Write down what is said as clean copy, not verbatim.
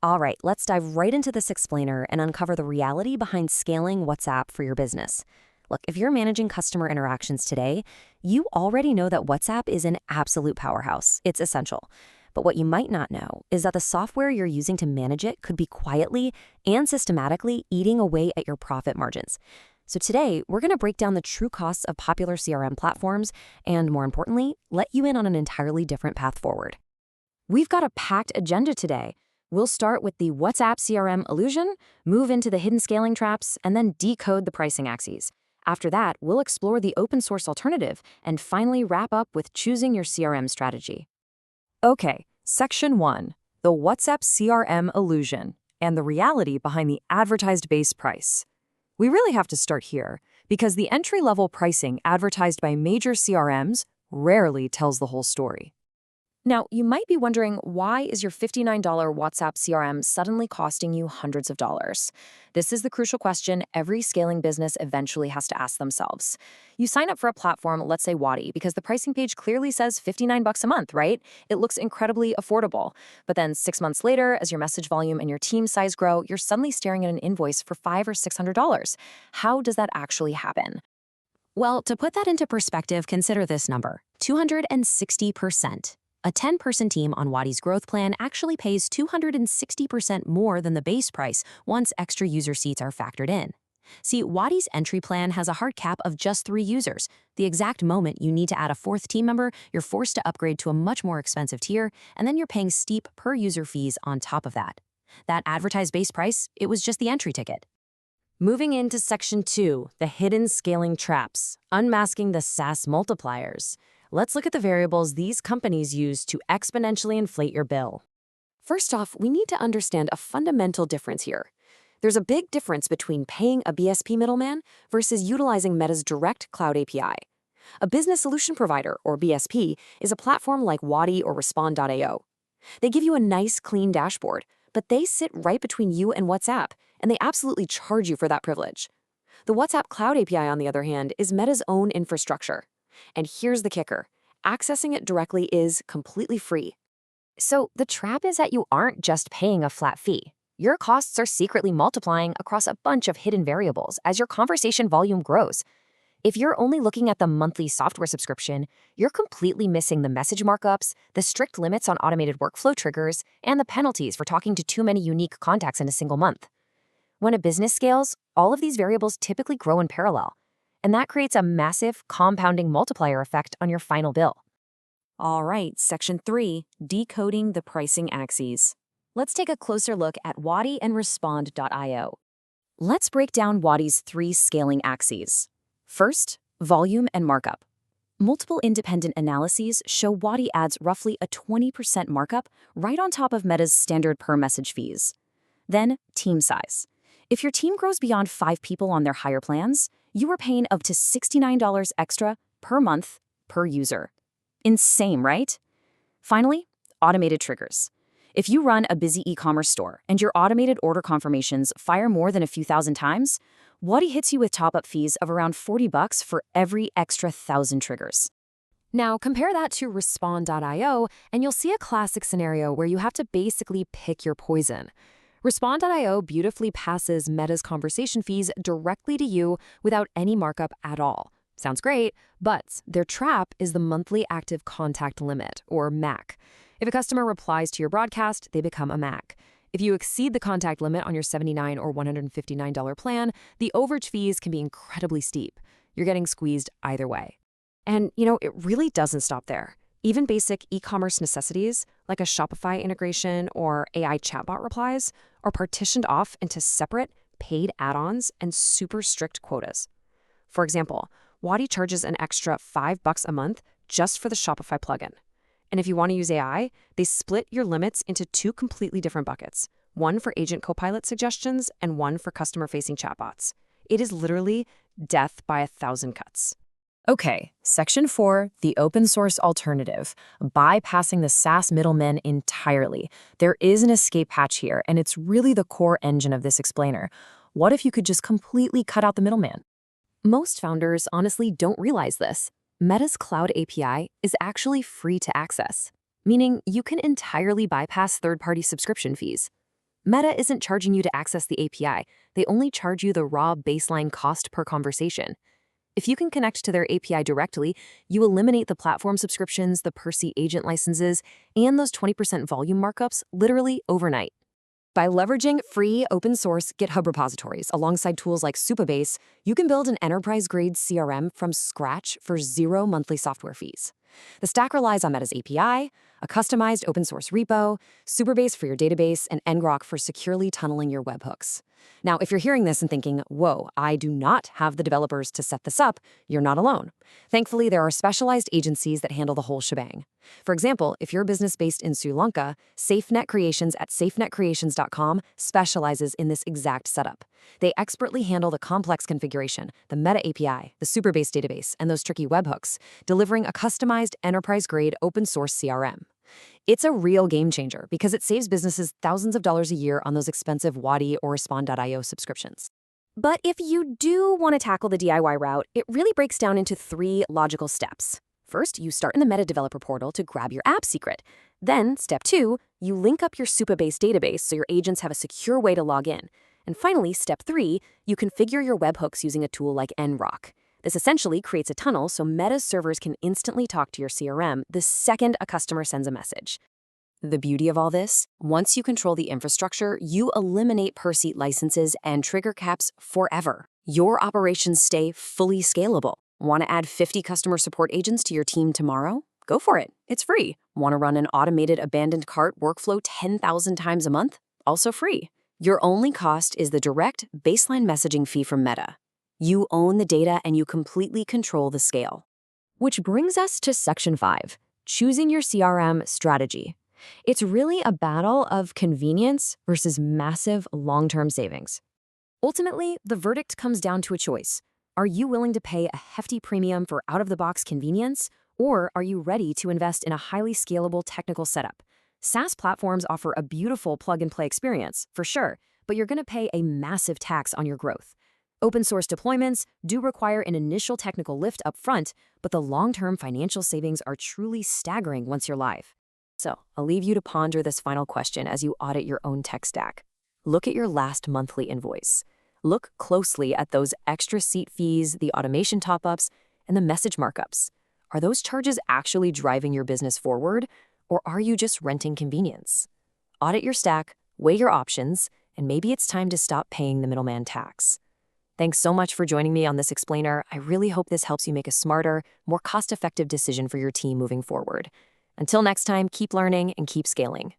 All right, let's dive right into this explainer and uncover the reality behind scaling WhatsApp for your business. Look, if you're managing customer interactions today, you already know that WhatsApp is an absolute powerhouse. It's essential. But what you might not know is that the software you're using to manage it could be quietly and systematically eating away at your profit margins. So today, we're going to break down the true costs of popular CRM platforms and, more importantly, let you in on an entirely different path forward. We've got a packed agenda today. We'll start with the WhatsApp CRM illusion, move into the hidden scaling traps, and then decode the pricing axes. After that, we'll explore the open source alternative and finally wrap up with choosing your CRM strategy. Okay, Section 1, the WhatsApp CRM illusion and the reality behind the advertised base price. We really have to start here because the entry-level pricing advertised by major CRMs rarely tells the whole story. Now, you might be wondering, why is your $59 WhatsApp CRM suddenly costing you hundreds of dollars? This is the crucial question every scaling business eventually has to ask themselves. You sign up for a platform, let's say Wadi, because the pricing page clearly says $59 a month, right? It looks incredibly affordable. But then 6 months later, as your message volume and your team size grow, you're suddenly staring at an invoice for $500 or $600. How does that actually happen? Well, to put that into perspective, consider this number, 260%. A 10-person team on Wadi's growth plan actually pays 260% more than the base price once extra user seats are factored in. See, Wadi's entry plan has a hard cap of just 3 users. The exact moment you need to add a 4th team member, you're forced to upgrade to a much more expensive tier, and then you're paying steep per-user fees on top of that. That advertised base price, it was just the entry ticket. Moving into Section 2, the hidden scaling traps, unmasking the SaaS multipliers. Let's look at the variables these companies use to exponentially inflate your bill. First off, we need to understand a fundamental difference here. There's a big difference between paying a BSP middleman versus utilizing Meta's direct cloud API. A business solution provider, or BSP, is a platform like Wadi or Respond.io. They give you a nice, clean dashboard, but they sit right between you and WhatsApp, and they absolutely charge you for that privilege. The WhatsApp Cloud API, on the other hand, is Meta's own infrastructure. And here's the kicker. Accessing it directly is completely free. So the trap is that you aren't just paying a flat fee. Your costs are secretly multiplying across a bunch of hidden variables as your conversation volume grows. If you're only looking at the monthly software subscription, you're completely missing the message markups, the strict limits on automated workflow triggers, and the penalties for talking to too many unique contacts in a single month. When a business scales, all of these variables typically grow in parallel. And that creates a massive compounding multiplier effect on your final bill. All right, Section 3, decoding the pricing axes. Let's take a closer look at Wadi and Respond.io. Let's break down Wadi's 3 scaling axes. First, volume and markup. Multiple independent analyses show Wadi adds roughly a 20% markup right on top of Meta's standard per-message fees. Then, team size. If your team grows beyond 5 people on their higher plans, you are paying up to $69 extra per month per user. Insane, right? Finally, automated triggers. If you run a busy e-commerce store and your automated order confirmations fire more than a few thousand times, Wadi hits you with top-up fees of around $40 for every extra 1,000 triggers. Now, compare that to Respond.io, and you'll see a classic scenario where you have to basically pick your poison. Respond.io beautifully passes Meta's conversation fees directly to you without any markup at all. Sounds great, but their trap is the monthly active contact limit, or MAC. If a customer replies to your broadcast, they become a MAC. If you exceed the contact limit on your $79 or $159 plan, the overage fees can be incredibly steep. You're getting squeezed either way. And, it really doesn't stop there. Even basic e-commerce necessities, like a Shopify integration or AI chatbot replies, are partitioned off into separate paid add-ons and super strict quotas. For example, Wadi charges an extra $5 a month just for the Shopify plugin. And if you want to use AI, they split your limits into 2 completely different buckets, one for agent copilot suggestions and one for customer-facing chatbots. It is literally death by 1,000 cuts. Okay, Section 4, the open source alternative, bypassing the SaaS middlemen entirely. There is an escape hatch here, and it's really the core engine of this explainer. What if you could just completely cut out the middleman? Most founders honestly don't realize this. Meta's Cloud API is actually free to access, meaning you can entirely bypass third-party subscription fees. Meta isn't charging you to access the API. They only charge you the raw baseline cost per conversation. If you can connect to their API directly, you eliminate the platform subscriptions, the per-seat agent licenses, and those 20% volume markups literally overnight. By leveraging free open-source GitHub repositories alongside tools like Supabase, you can build an enterprise-grade CRM from scratch for zero monthly software fees. The stack relies on Meta's API, a customized open-source repo, Supabase for your database, and ngrok for securely tunneling your webhooks. Now, if you're hearing this and thinking, whoa, I do not have the developers to set this up, you're not alone. Thankfully, there are specialized agencies that handle the whole shebang. For example, if you're a business based in Sri Lanka, SafeNet Creations at safenetcreations.com specializes in this exact setup. They expertly handle the complex configuration, the Meta API, the Supabase database, and those tricky webhooks, delivering a customized enterprise-grade open-source CRM. It's a real game changer because it saves businesses thousands of dollars a year on those expensive Wadi or Respond.io subscriptions. But if you do want to tackle the DIY route, it really breaks down into 3 logical steps. First, you start in the Meta Developer Portal to grab your app secret. Then, step 2, you link up your Supabase database so your agents have a secure way to log in. And finally, step 3, you configure your webhooks using a tool like ngrok. This essentially creates a tunnel so Meta's servers can instantly talk to your CRM the second a customer sends a message. The beauty of all this, once you control the infrastructure, you eliminate per-seat licenses and trigger caps forever. Your operations stay fully scalable. Want to add 50 customer support agents to your team tomorrow? Go for it. It's free. Want to run an automated abandoned cart workflow 10,000 times a month? Also free. Your only cost is the direct baseline messaging fee from Meta. You own the data and you completely control the scale. Which brings us to Section 5, choosing your CRM strategy. It's really a battle of convenience versus massive long-term savings. Ultimately, the verdict comes down to a choice. Are you willing to pay a hefty premium for out-of-the-box convenience, or are you ready to invest in a highly scalable technical setup? SaaS platforms offer a beautiful plug-and-play experience, for sure, but you're going to pay a massive tax on your growth. Open-source deployments do require an initial technical lift up front, but the long-term financial savings are truly staggering once you're live. So, I'll leave you to ponder this final question as you audit your own tech stack. Look at your last monthly invoice. Look closely at those extra seat fees, the automation top-ups, and the message markups. Are those charges actually driving your business forward, or are you just renting convenience? Audit your stack, weigh your options, and maybe it's time to stop paying the middleman tax. Thanks so much for joining me on this explainer. I really hope this helps you make a smarter, more cost-effective decision for your team moving forward. Until next time, keep learning and keep scaling.